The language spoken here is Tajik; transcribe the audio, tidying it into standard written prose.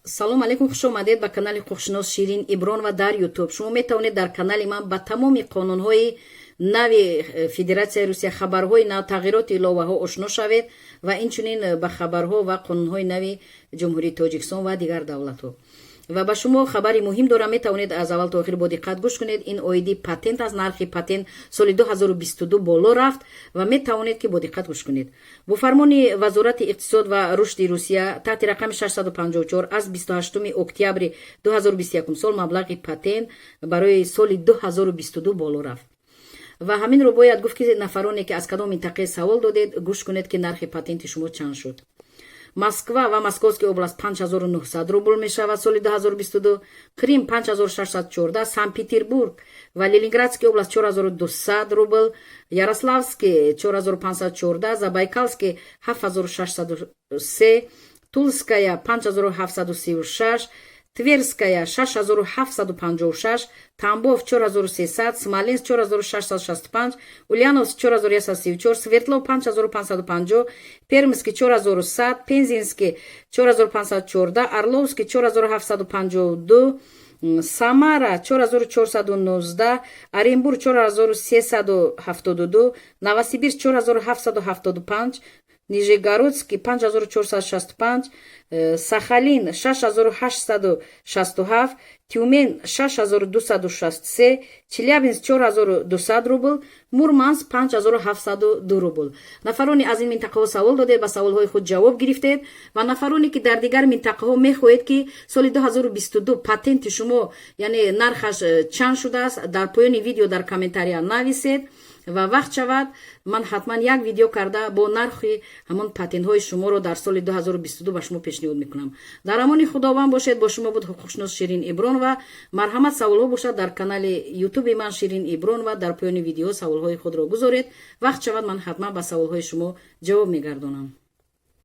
салом алейкум, хуш омадед ба канали ҳуқуқшинос Ширин Иброн ва дар ютуб. Шумо метавонед дар канали ман ба тамоми қонунҳои нави Федератсияи Русия, хабарҳои нав, тағйироти иловаҳо ошно шавед ва инчунин ба хабарҳо ва қонунҳои нави ҷумҳурии Тоҷикистон ва дигар давлатҳо. ва ба шумо хабари муҳим дорам, метавонед аз аввал то охир бо диққат гӯш кунед. Ин оиди патент аз нархи патент соли 2022 боло рафт ва метавонед ки бо диққат гӯш кунед. бо фармони вазорати иқтисод ва рушди Русия таҳти рақами 654 аз 28 октябри 2021 сол маблағи патент барои соли 2022 боло рафт. ва ҳаминро бояд гуфт ки нафароне ки аз кадом минтақаи савол додед, гӯш кунед ки нархи патенти шумо чанд шуд. Москва ва Московская область 5900 рубл мешавад соли 2022, Крим 5614, Санкт-Петербург ва Ленинградская область 4200 рубл, Ярославский 4514, Забайкальский 7603, Тульская 5736, Тверская 6756, Тамбов 4300, Смоленск 4665, Ульяновск 4134, Свердлов 5550, Пермский 4100, Пензенский 4514, Орловский 4752, Самара 4419, Оренбург 4372, Новосибирск 4775, Нижегородский 5465, Сахалин 6867, Тюмень 6263, Челябинск 4200 рубл, Мурманск 5702 рубл. нафарони аз ин минтақаҳо савол додед, ба саволҳои худ ҷавоб гирифтед ва нафароне ки дар дигар минтақаҳо мехоҳед ки соли 2022 патенти шумо яъне нархаш чанд шудааст, дар поёни видео дар комментария нависед ва вақт шавад ман ҳатман як видео карда бо нархи ҳамон патентҳои шуморо дар соли 2022 ба шумо пешниҳод мекунам. дар амони худованд бошед. Бо шумо буд ҳуқуқшинос Ширин Иброн ва марҳамат саволҳо бошад дар канали ютуби ман Ширин Иброн ва дар поёни видео саволҳои худро гузоред. вақт шавад ман ҳатман ба саволҳои шумо ҷавоб мегардонам.